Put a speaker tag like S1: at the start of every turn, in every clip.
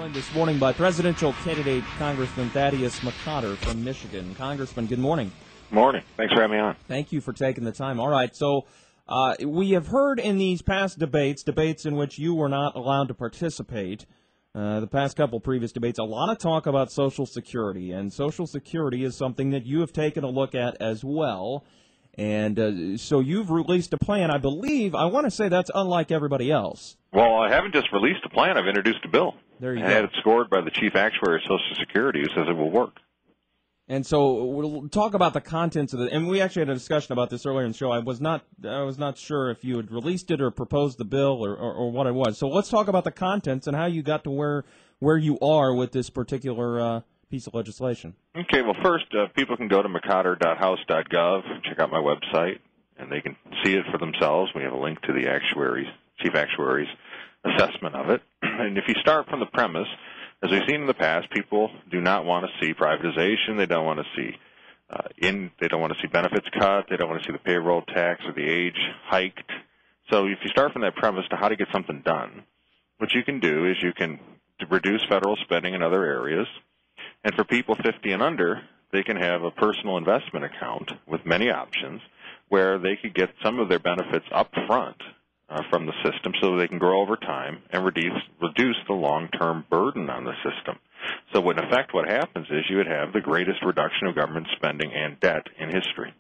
S1: Joined this morning by presidential candidate Congressman Thaddeus McCotter from Michigan. Congressman, good morning.
S2: Morning. Thanks for having me on.
S1: Thank you for taking the time. All right, so we have heard in these past debates in which you were not allowed to participate, the past couple previous debates, a lot of talk about Social Security, and Social Security is something that you have taken a look at as well. And so you've released a plan, I believe. I want to say that's unlike everybody else.
S2: Well, I haven't just released a plan. I've introduced a bill.
S1: There you go.
S2: I had it scored by the chief actuary of Social Security, who says it will work.
S1: And so we'll talk about the contents of it. And we actually had a discussion about this earlier in the show. I was not sure if you had released it or proposed the bill or what it was. So let's talk about the contents and how you got to where you are with this particular piece of legislation.
S2: Okay, well, first, people can go to McCotter.house.gov, check out my website, and they can see it for themselves. We have a link to the chief actuary's assessment of it. And if you start from the premise, as we've seen in the past, people do not want to see privatization. They don't want to see they don't want to see benefits cut. They don't want to see the payroll tax or the age hiked. So if you start from that premise to how to get something done, what you can do is you can reduce federal spending in other areas. And for people 50 and under, they can have a personal investment account with many options where they could get some of their benefits up front from the system so they can grow over time and reduce the long-term burden on the system. So in effect, what happens is you would have the greatest reduction of government spending and debt in history.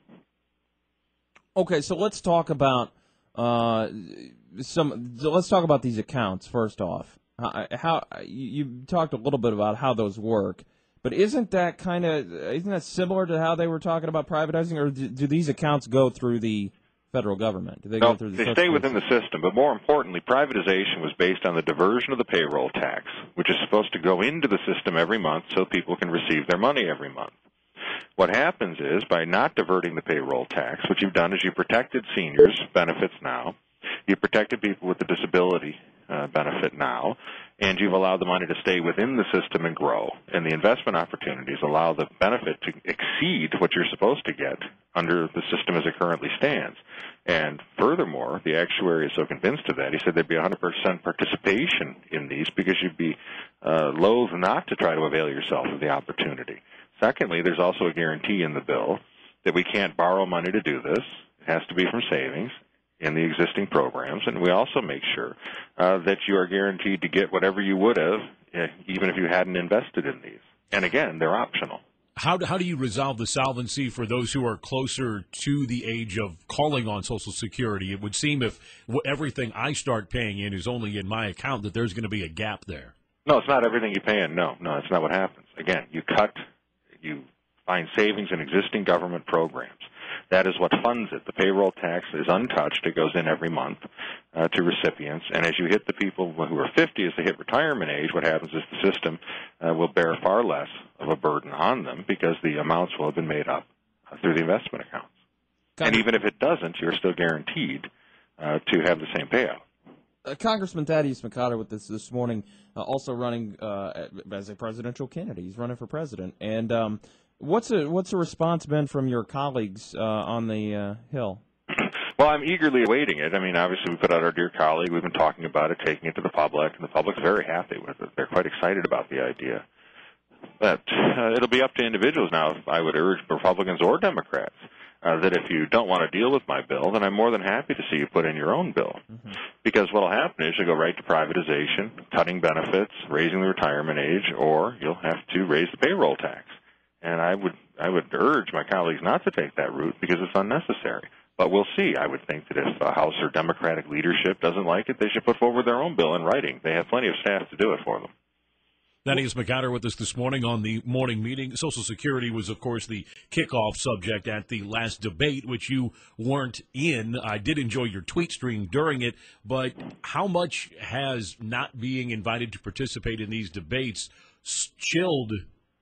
S1: Okay, so let's talk about let's talk about these accounts first off. How you talked a little bit about how those work. But isn't that similar to how they were talking about privatizing, or do these accounts go through the federal government? Do they go through the
S2: they stay within the system. But more importantly, privatization was based on the diversion of the payroll tax, which is supposed to go into the system every month so people can receive their money every month. What happens is, by not diverting the payroll tax, what you've done is you protected seniors' benefits now, you protected people with the disability benefit now, and you've allowed the money to stay within the system and grow. And the investment opportunities allow the benefit to exceed what you're supposed to get under the system as it currently stands. And furthermore, the actuary is so convinced of that, he said there'd be 100% participation in these because you'd be loath not to try to avail yourself of the opportunity. Secondly, there's also a guarantee in the bill that we can't borrow money to do this. It has to be from savings in the existing programs, and we also make sure that you are guaranteed to get whatever you would have even if you hadn't invested in these. And again, they're optional.
S3: How do you resolve the solvency for those who are closer to the age of calling on Social Security? It would seem if everything I start paying in is only in my account that there's going to be a gap there.
S2: No, it's not everything you pay in. No, that's not what happens. Again, you find savings in existing government programs. That is what funds it. The payroll tax is untouched. It goes in every month to recipients. And as you hit the people who are 50, as they hit retirement age, what happens is the system will bear far less of a burden on them because the amounts will have been made up through the investment accounts. And even if it doesn't, you're still guaranteed to have the same payout.
S1: Congressman Thaddeus McCotter with us this morning, also running as a presidential candidate. He's running for president. And what's the response been from your colleagues on the Hill?
S2: Well, I'm eagerly awaiting it. I mean, obviously, we put out our dear colleague. We've been talking about it, taking it to the public, and the public's very happy with it. They're quite excited about the idea. But it'll be up to individuals now, I would urge Republicans or Democrats, that if you don't want to deal with my bill, then I'm more than happy to see you put in your own bill. Mm-hmm. Because what will happen is you'll go right to privatization, cutting benefits, raising the retirement age, or you'll have to raise the payroll tax. And I would urge my colleagues not to take that route because it's unnecessary. But we'll see. I would think that if House or Democratic leadership doesn't like it, they should put forward their own bill in writing. They have plenty of staff to do it for them.
S3: Thaddeus McCotter with us this morning on the morning meeting. Social Security was, of course, the kickoff subject at the last debate, which you weren't in. I did enjoy your tweet stream during it, but how much has not being invited to participate in these debates chilled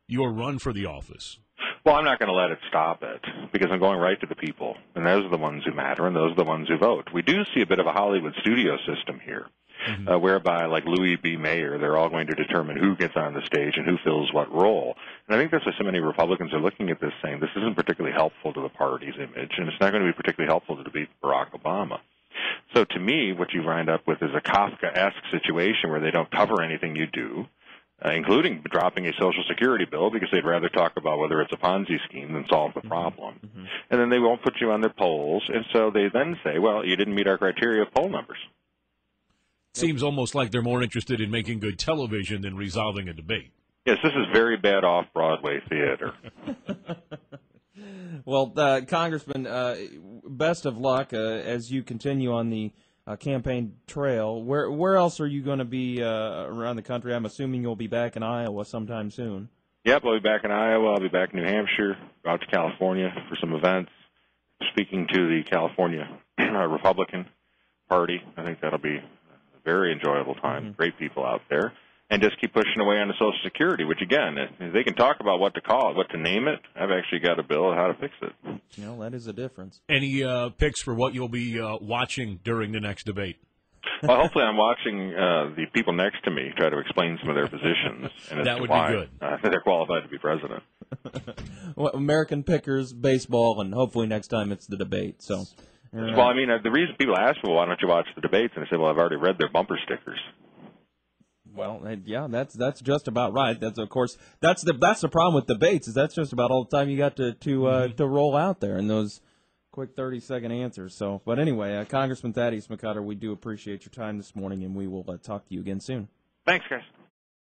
S3: your run for the office?
S2: Well, I'm not going to let it stop it because I'm going right to the people, and those are the ones who matter, and those are the ones who vote. We do see a bit of a Hollywood studio system here. Mm-hmm. Whereby, like Louis B. Mayer, they're all going to determine who gets on the stage and who fills what role. And I think that's why so many Republicans are looking at this saying this isn't particularly helpful to the party's image, and it's not going to be particularly helpful to defeat Barack Obama. So to me, what you wind up with is a Kafka-esque situation where they don't cover anything you do. including dropping a Social Security bill because they'd rather talk about whether it's a Ponzi scheme than solve the problem. And then they won't put you on their polls, and so they then say, well, you didn't meet our criteria of poll numbers.
S3: Seems almost like they're more interested in making good television than resolving a debate.
S2: Yes, this is very bad off-Broadway theater.
S1: Well, Congressman, best of luck as you continue on the campaign trail. Where else are you going to be around the country? I'm assuming you'll be back in Iowa sometime soon.
S2: Yep, I'll be back in Iowa. I'll be back in New Hampshire, out to California for some events, speaking to the California Republican Party. I think that'll be a very enjoyable time. Great people out there. And just keep pushing away on the Social Security, which, again, they can talk about what to call it, what to name it. I've actually got a bill on how to fix it.
S1: Well, that is a difference.
S3: Any picks for what you'll be watching during the next debate?
S2: Well, hopefully I'm watching the people next to me try to explain some of their positions. And
S3: that would
S2: why,
S3: be good.
S2: They're qualified to be president.
S1: Well, American Pickers, baseball, and hopefully next time it's the debate. So,
S2: well, I mean, the reason people ask me, well, why don't you watch the debates? And I say, well, I've already read their bumper stickers.
S1: Well, yeah, that's just about right. That's of course that's the problem with debates is that's just about all the time you got to roll out there in those quick 30-second answers. So, but anyway, Congressman Thaddeus McCotter, we do appreciate your time this morning, and we will talk to you again soon.
S2: Thanks, guys.